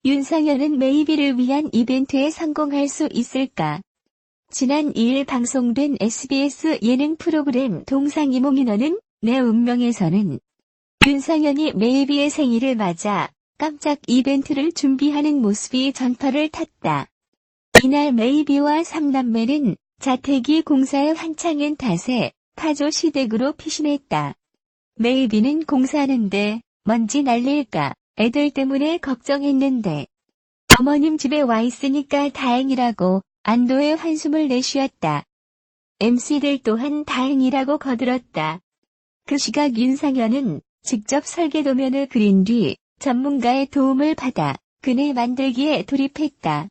윤상현은 메이비를 위한 이벤트에 성공할 수 있을까? 지난 2일 방송된 SBS 예능 프로그램 동상이몽 너는 내 운명에서는 윤상현이 메이비의 생일을 맞아 깜짝 이벤트를 준비하는 모습이 전파를 탔다. 이날 메이비와 삼남매는 자택이 공사에 한창인 탓에 파조 시댁으로 피신했다. 메이비는 공사하는데 먼지 날릴까 애들 때문에 걱정했는데 어머님 집에 와 있으니까 다행이라고 안도의 한숨을 내쉬었다. MC들 또한 다행이라고 거들었다. 그 시각 윤상현은 직접 설계도면을 그린 뒤 전문가의 도움을 받아 그네 만들기에 돌입했다.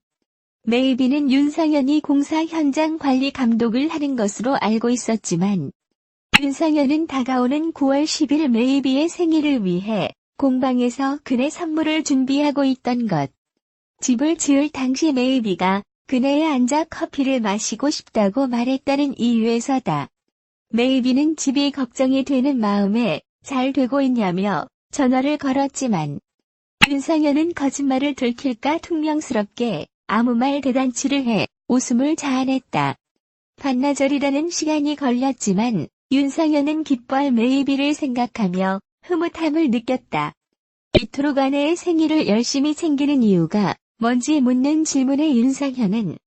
메이비는 윤상현이 공사 현장 관리 감독을 하는 것으로 알고 있었지만 윤상현은 다가오는 9월 10일 메이비의 생일을 위해 공방에서 그네 선물을 준비하고 있던 것. 집을 지을 당시 메이비가 그네에 앉아 커피를 마시고 싶다고 말했다는 이유에서다. 메이비는 집이 걱정이 되는 마음에 잘 되고 있냐며 전화를 걸었지만 윤상현은 거짓말을 들킬까 퉁명스럽게 아무 말 대잔치를 해 웃음을 자아냈다. 반나절이라는 시간이 걸렸지만 윤상현은 기뻐할 메이비를 생각하며 흐뭇함을 느꼈다. 이토록 아내의 생일을 열심히 챙기는 이유가 뭔지 묻는 질문에 윤상현은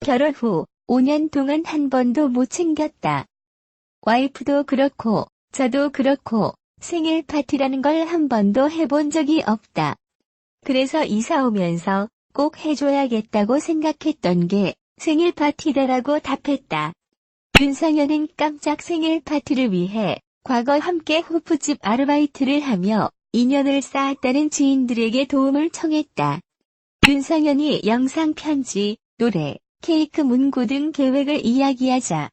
결혼 후 5년 동안 한 번도 못 챙겼다. 와이프도 그렇고 저도 그렇고 생일 파티라는 걸 한 번도 해본 적이 없다. 그래서 이사 오면서 꼭 해줘야겠다고 생각했던 게 생일 파티다라고 답했다. 윤상현은 깜짝 생일 파티를 위해 과거 함께 호프집 아르바이트를 하며 인연을 쌓았다는 지인들에게 도움을 청했다. 윤상현이 영상 편지, 노래, 케이크 문구 등 계획을 이야기하자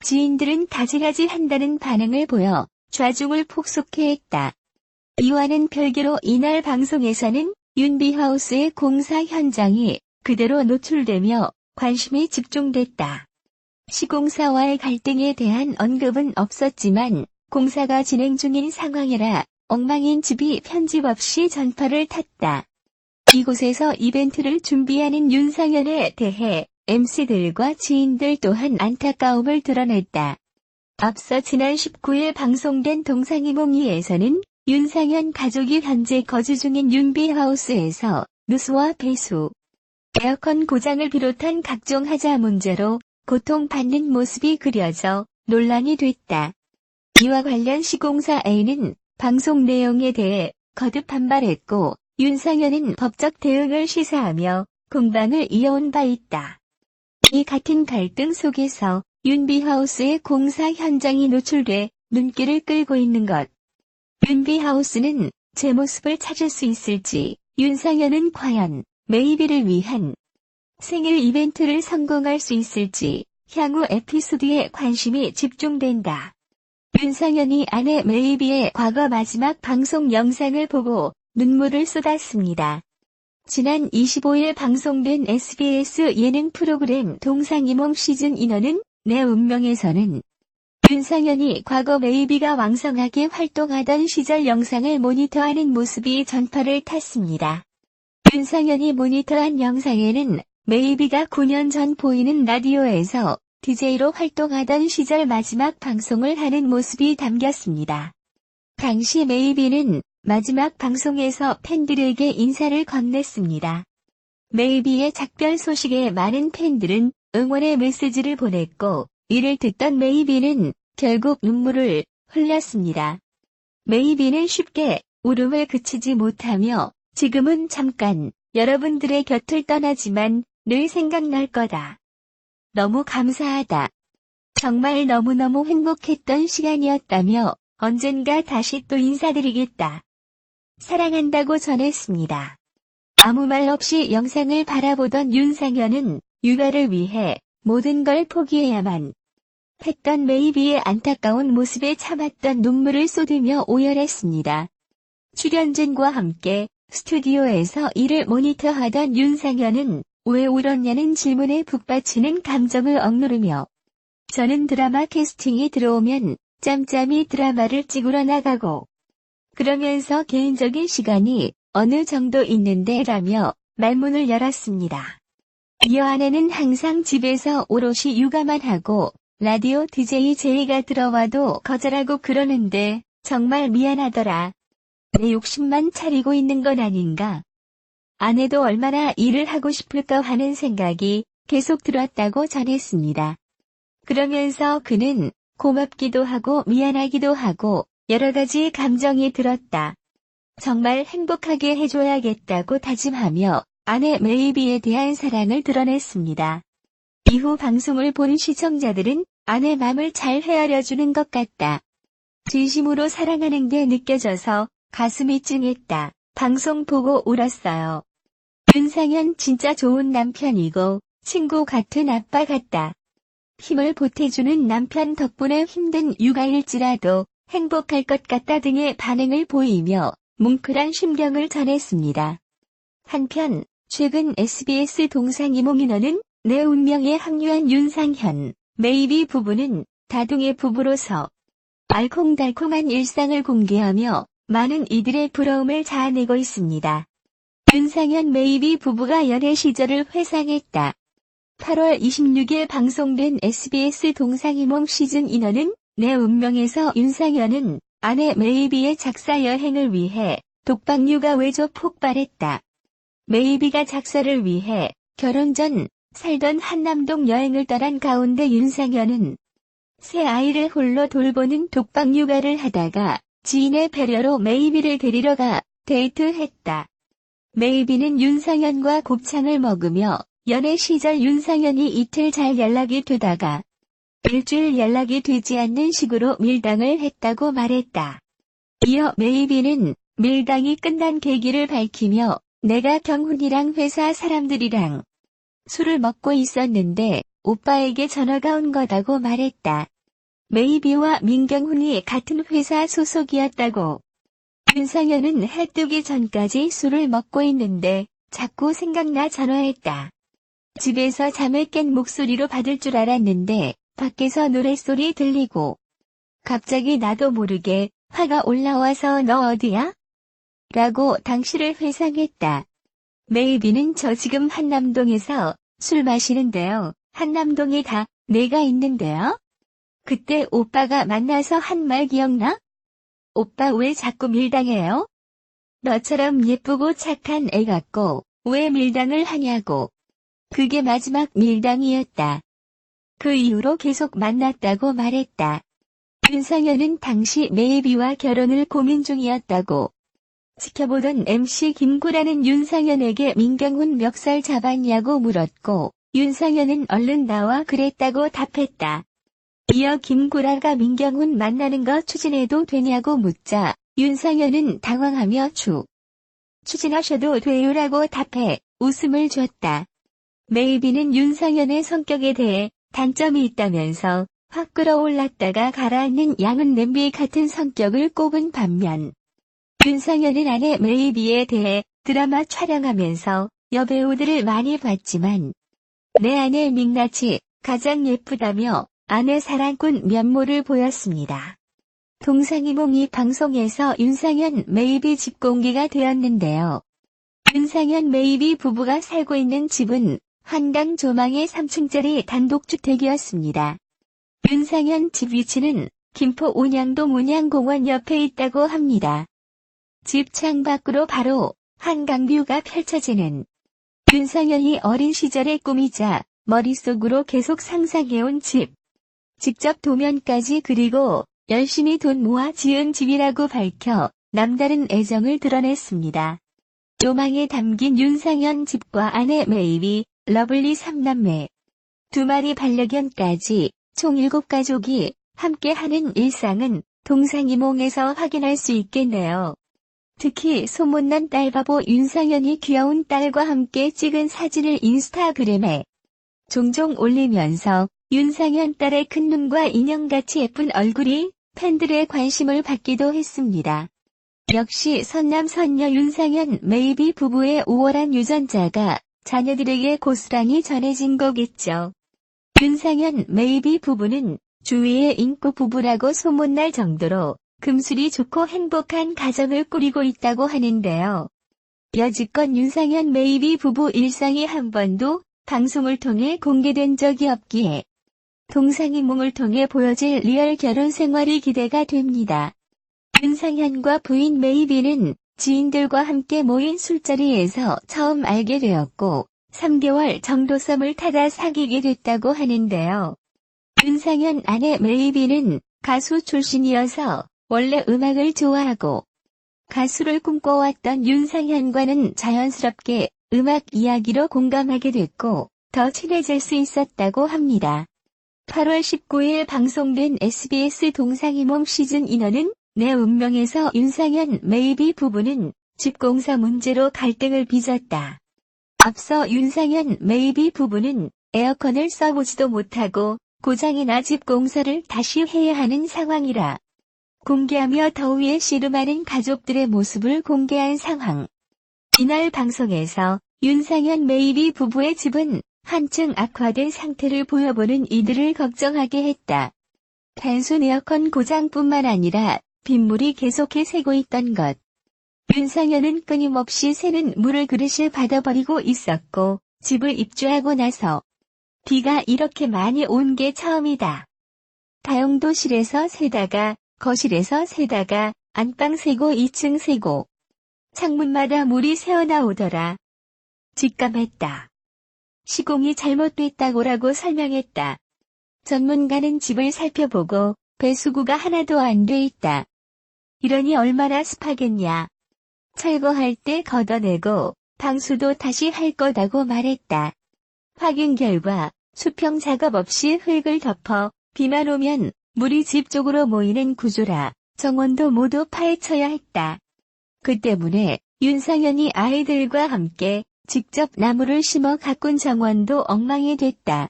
지인들은 가지가지 한다는 반응을 보여 좌중을 폭소케했다. 이와는 별개로 이날 방송에서는 윤비하우스의 공사 현장이 그대로 노출되며 관심이 집중됐다. 시공사와의 갈등에 대한 언급은 없었지만 공사가 진행 중인 상황이라 엉망인 집이 편집 없이 전파를 탔다. 이곳에서 이벤트를 준비하는 윤상현에 대해 MC들과 지인들 또한 안타까움을 드러냈다. 앞서 지난 19일 방송된 동상이몽이에서는 윤상현 가족이 현재 거주 중인 윤비하우스에서 누수와 배수, 에어컨 고장을 비롯한 각종 하자 문제로 고통받는 모습이 그려져 논란이 됐다. 이와 관련 시공사 A는 방송 내용에 대해 거듭 반발했고 윤상현은 법적 대응을 시사하며 공방을 이어온 바 있다. 이 같은 갈등 속에서 윤비하우스의 공사 현장이 노출돼 눈길을 끌고 있는 것. 윤비하우스는 제 모습을 찾을 수 있을지, 윤상현은 과연 메이비를 위한 생일 이벤트를 성공할 수 있을지 향후 에피소드에 관심이 집중된다. 윤상현이 아내 메이비의 과거 마지막 방송 영상을 보고 눈물을 쏟았습니다. 지난 25일 방송된 SBS 예능 프로그램 동상이몽 시즌 너는 내 운명에서는 윤상현이 과거 메이비가 왕성하게 활동하던 시절 영상을 모니터하는 모습이 전파를 탔습니다. 윤상현이 모니터한 영상에는 메이비가 9년 전 보이는 라디오에서 DJ로 활동하던 시절 마지막 방송을 하는 모습이 담겼습니다. 당시 메이비는 마지막 방송에서 팬들에게 인사를 건넸습니다. 메이비의 작별 소식에 많은 팬들은 응원의 메시지를 보냈고 이를 듣던 메이비는 결국 눈물을 흘렸습니다. 메이비는 쉽게 울음을 그치지 못하며 지금은 잠깐 여러분들의 곁을 떠나지만 늘 생각날 거다. 너무 감사하다. 정말 너무너무 행복했던 시간이었다며 언젠가 다시 또 인사드리겠다. 사랑한다고 전했습니다. 아무 말 없이 영상을 바라보던 윤상현은 육아를 위해 모든 걸 포기해야만 했던 메이비의 안타까운 모습에 참았던 눈물을 쏟으며 오열했습니다. 출연진과 함께 스튜디오에서 이를 모니터하던 윤상현은 왜 울었냐는 질문에 북받치는 감정을 억누르며 저는 드라마 캐스팅이 들어오면 짬짬이 드라마를 찍으러 나가고 그러면서 개인적인 시간이 어느 정도 있는데 라며 말문을 열었습니다. 이어 아내는 항상 집에서 오롯이 육아만 하고 라디오 DJ 제이가 들어와도 거절하고 그러는데 정말 미안하더라. 내 욕심만 차리고 있는 건 아닌가. 아내도 얼마나 일을 하고 싶을까 하는 생각이 계속 들었다고 전했습니다. 그러면서 그는 고맙기도 하고 미안하기도 하고 여러 가지 감정이 들었다. 정말 행복하게 해줘야겠다고 다짐하며 아내 메이비에 대한 사랑을 드러냈습니다. 이후 방송을 본 시청자들은 아내 맘을 잘 헤아려주는 것 같다. 진심으로 사랑하는 게 느껴져서 가슴이 찡했다. 방송 보고 울었어요. 윤상현 진짜 좋은 남편이고 친구 같은 아빠 같다. 힘을 보태주는 남편 덕분에 힘든 육아일지라도 행복할 것 같다 등의 반응을 보이며 뭉클한 심경을 전했습니다. 한편 최근 SBS 동상이모 민원은 내 운명에 합류한 윤상현, 메이비 부부는 다둥이 부부로서 알콩달콩한 일상을 공개하며 많은 이들의 부러움을 자아내고 있습니다. 윤상현 메이비 부부가 연애 시절을 회상했다. 8월 26일 방송된 SBS 동상이몽 시즌 인원은 내 운명에서 윤상현은 아내 메이비의 작사 여행을 위해 독박육아 외조 폭발했다. 메이비가 작사를 위해 결혼 전 살던 한남동 여행을 떠난 가운데 윤상현은 새 아이를 홀로 돌보는 독박육아를 하다가 지인의 배려로 메이비를 데리러 가 데이트했다. 메이비는 윤상현과 곱창을 먹으며 연애 시절 윤상현이 이틀 잘 연락이 되다가 일주일 연락이 되지 않는 식으로 밀당을 했다고 말했다. 이어 메이비는 밀당이 끝난 계기를 밝히며 내가 경훈이랑 회사 사람들이랑 술을 먹고 있었는데 오빠에게 전화가 온 거다고 말했다. 메이비와 민경훈이 같은 회사 소속이었다고. 윤상현은 해 뜨기 전까지 술을 먹고 있는데 자꾸 생각나 전화했다. 집에서 잠을 깬 목소리로 받을 줄 알았는데 밖에서 노랫소리 들리고 갑자기 나도 모르게 화가 올라와서 너 어디야? 라고 당시를 회상했다. 메이비는 저 지금 한남동에서 술 마시는데요. 한남동에 다 내가 있는데요. 그때 오빠가 만나서 한 말 기억나? 오빠 왜 자꾸 밀당해요? 너처럼 예쁘고 착한 애 같고 왜 밀당을 하냐고. 그게 마지막 밀당이었다. 그 이후로 계속 만났다고 말했다. 윤상현은 당시 메이비와 결혼을 고민 중이었다고. 지켜보던 MC 김구라는 윤상현에게 민경훈 멱살 잡았냐고 물었고 윤상현은 얼른 나와 그랬다고 답했다. 이어 김구라가 민경훈 만나는 거 추진해도 되냐고 묻자 윤상현은 당황하며 추진하셔도 돼요라고 답해 웃음을 줬다. 메이비는 윤상현의 성격에 대해 단점이 있다면서 확 끌어올랐다가 가라앉는 양은 냄비 같은 성격을 꼽은 반면 윤상현은 아내 메이비에 대해 드라마 촬영하면서 여배우들을 많이 봤지만 내 아내 민낯이 가장 예쁘다며 아내 사랑꾼 면모를 보였습니다. 동상이몽이 방송에서 윤상현 메이비 집 공개가 되었는데요. 윤상현 메이비 부부가 살고 있는 집은 한강 조망의 3층짜리 단독주택이었습니다. 윤상현 집 위치는 김포 온양동 온양공원 옆에 있다고 합니다. 집 창밖으로 바로 한강뷰가 펼쳐지는 윤상현이 어린 시절의 꿈이자 머릿속으로 계속 상상해온 집. 직접 도면까지 그리고 열심히 돈 모아 지은 집이라고 밝혀 남다른 애정을 드러냈습니다. 조망에 담긴 윤상현 집과 아내 메이비, 러블리 3남매, 2마리 반려견까지 총 7가족이 함께하는 일상은 동상이몽에서 확인할 수 있겠네요. 특히 소문난 딸바보 윤상현이 귀여운 딸과 함께 찍은 사진을 인스타그램에 종종 올리면서 윤상현 딸의 큰 눈과 인형같이 예쁜 얼굴이 팬들의 관심을 받기도 했습니다. 역시 선남선녀 윤상현 메이비 부부의 우월한 유전자가 자녀들에게 고스란히 전해진 거겠죠. 윤상현 메이비 부부는 주위의 인기 부부라고 소문날 정도로 금술이 좋고 행복한 가정을 꾸리고 있다고 하는데요. 여지껏 윤상현 메이비 부부 일상이 한 번도 방송을 통해 공개된 적이 없기에 동상이몽을 통해 보여질 리얼 결혼 생활이 기대가 됩니다. 윤상현과 부인 메이비는 지인들과 함께 모인 술자리에서 처음 알게 되었고 3개월 정도 썸을 타다 사귀게 됐다고 하는데요. 윤상현 아내 메이비는 가수 출신이어서 원래 음악을 좋아하고 가수를 꿈꿔왔던 윤상현과는 자연스럽게 음악 이야기로 공감하게 됐고 더 친해질 수 있었다고 합니다. 8월 19일 방송된 SBS 동상이몽 시즌 인어는 내 운명에서 윤상현 메이비 부부는 집 공사 문제로 갈등을 빚었다. 앞서 윤상현 메이비 부부는 에어컨을 써보지도 못하고 고장이 나 집 공사를 다시 해야 하는 상황이라 공개하며 더위에 씨름하는 가족들의 모습을 공개한 상황. 이날 방송에서 윤상현 메이비 부부의 집은 한층 악화된 상태를 보여보는 이들을 걱정하게 했다. 단순 에어컨 고장뿐만 아니라 빗물이 계속해 새고 있던 것. 윤상현은 끊임없이 새는 물을 그릇에 받아버리고 있었고 집을 입주하고 나서 비가 이렇게 많이 온 게 처음이다. 다용도실에서 새다가 거실에서 새다가 안방 새고 2층 새고 창문마다 물이 새어나오더라. 직감했다. 시공이 잘못됐다고라고 설명했다. 전문가는 집을 살펴보고 배수구가 하나도 안 돼 있다. 이러니 얼마나 습하겠냐. 철거할 때 걷어내고 방수도 다시 할 거다고 말했다. 확인 결과 수평 작업 없이 흙을 덮어 비만 오면 물이 집 쪽으로 모이는 구조라 정원도 모두 파헤쳐야 했다. 그 때문에 윤상현이 아이들과 함께 직접 나무를 심어 가꾼 정원도 엉망이 됐다.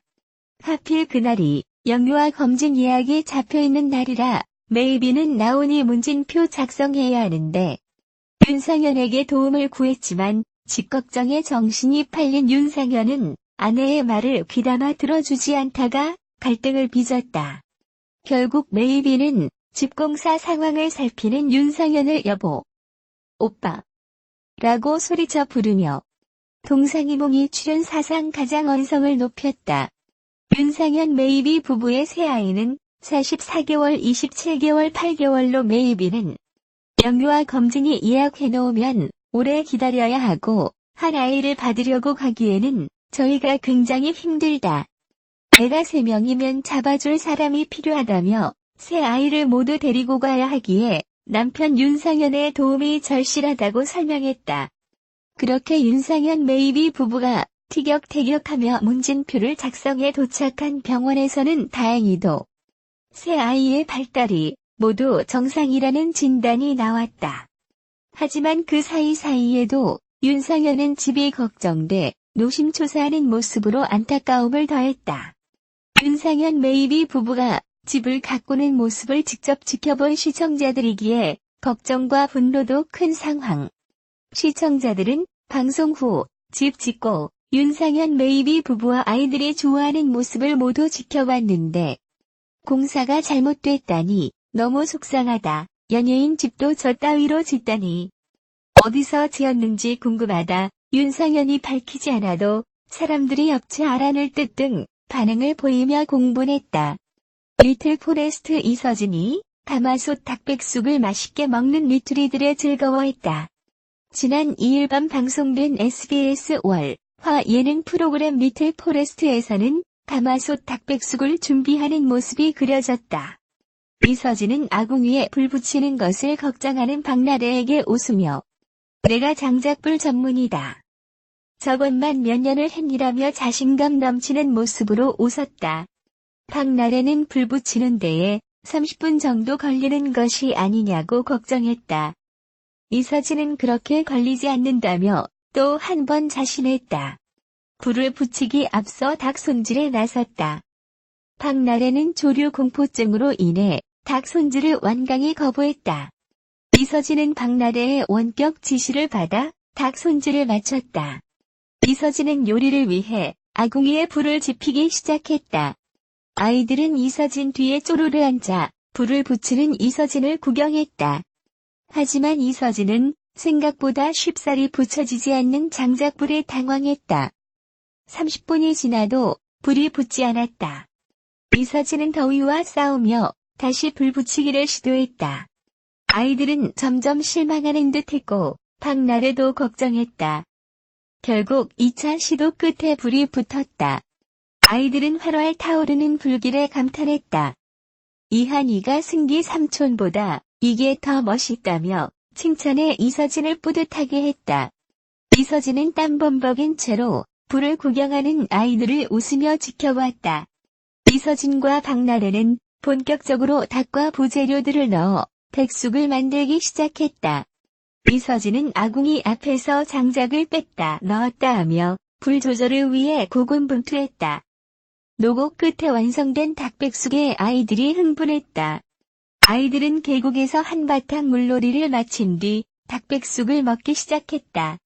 하필 그날이 영유아 검진 예약이 잡혀있는 날이라 메이비는 나오니 문진표 작성해야 하는데 윤상현에게 도움을 구했지만 집 걱정에 정신이 팔린 윤상현은 아내의 말을 귀담아 들어주지 않다가 갈등을 빚었다. 결국 메이비는 집공사 상황을 살피는 윤상현을 여보, 오빠 라고 소리쳐 부르며 동상이몽이 출연 사상 가장 언성을 높였다. 윤상현 메이비 부부의 새 아이는 44개월 27개월 8개월로 메이비는 영유아 검진이 예약해놓으면 오래 기다려야 하고 한 아이를 받으려고 가기에는 저희가 굉장히 힘들다. 애가 3명이면 잡아줄 사람이 필요하다며 새 아이를 모두 데리고 가야 하기에 남편 윤상현의 도움이 절실하다고 설명했다. 그렇게 윤상현 메이비 부부가 티격태격하며 문진표를 작성해 도착한 병원에서는 다행히도 새 아이의 발달이 모두 정상이라는 진단이 나왔다. 하지만 그 사이사이에도 윤상현은 집이 걱정돼 노심초사하는 모습으로 안타까움을 더했다. 윤상현 메이비 부부가 집을 가꾸는 모습을 직접 지켜본 시청자들이기에 걱정과 분노도 큰 상황. 시청자들은 방송 후 집 짓고 윤상현 메이비 부부와 아이들이 좋아하는 모습을 모두 지켜봤는데 공사가 잘못됐다니 너무 속상하다. 연예인 집도 저 따위로 짓다니. 어디서 지었는지 궁금하다. 윤상현이 밝히지 않아도 사람들이 업체 알아낼 듯 등 반응을 보이며 공분했다. 리틀 포레스트 이서진이 가마솥 닭백숙을 맛있게 먹는 리틀이들의 즐거워했다. 지난 2일 밤 방송된 SBS 월화 예능 프로그램 리틀 포레스트에서는 가마솥 닭백숙을 준비하는 모습이 그려졌다. 이서진은 아궁 위에 불 붙이는 것을 걱정하는 박나래에게 웃으며 내가 장작불 전문이다. 저것만 몇 년을 했니라며 자신감 넘치는 모습으로 웃었다. 박나래는 불 붙이는 데에 30분 정도 걸리는 것이 아니냐고 걱정했다. 이서진은 그렇게 걸리지 않는다며 또 한 번 자신했다. 불을 붙이기 앞서 닭 손질에 나섰다. 박나래는 조류 공포증으로 인해 닭 손질을 완강히 거부했다. 이서진은 박나래의 원격 지시를 받아 닭 손질을 마쳤다. 이서진은 요리를 위해 아궁 이에 불을 지피기 시작했다. 아이들은 이서진 뒤에 쪼르르 앉아 불을 붙이는 이서진을 구경했다. 하지만 이서진은 생각보다 쉽사리 붙여지지 않는 장작불에 당황했다. 30분이 지나도 불이 붙지 않았다. 이서진은 더위와 싸우며 다시 불 붙이기를 시도했다. 아이들은 점점 실망하는 듯했고 박나래도 걱정했다. 결국 2차 시도 끝에 불이 붙었다. 아이들은 활활 타오르는 불길에 감탄했다. 이한이가 승기 삼촌보다 이게 더 멋있다며 칭찬해 이서진을 뿌듯하게 했다. 이서진은 땀범벅인 채로 불을 구경하는 아이들을 웃으며 지켜보았다. 이서진과 박나래는 본격적으로 닭과 부재료들을 넣어 백숙을 만들기 시작했다. 이서진은 아궁이 앞에서 장작을 뺐다 넣었다 하며 불 조절을 위해 고군분투했다. 노고 끝에 완성된 닭백숙에 아이들이 흥분했다. 아이들은 계곡에서 한바탕 물놀이를 마친 뒤 닭백숙을 먹기 시작했다.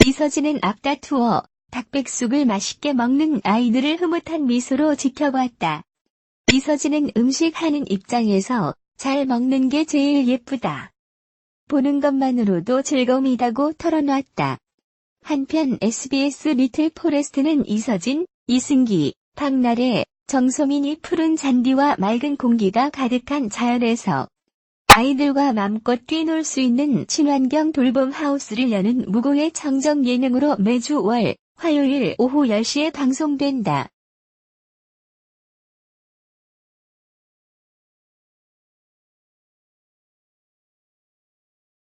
이서진은 앞다투어 닭백숙을 맛있게 먹는 아이들을 흐뭇한 미소로 지켜보았다. 이서진은 음식하는 입장에서 잘 먹는 게 제일 예쁘다. 보는 것만으로도 즐거움이다고 털어놓았다. 한편 SBS 리틀 포레스트는 이서진, 이승기, 박나래, 정소민이 푸른 잔디와 맑은 공기가 가득한 자연에서 아이들과 맘껏 뛰놀 수 있는 친환경 돌봄 하우스를 여는 무공의 청정 예능으로 매주 월, 화요일 오후 10시에 방송된다.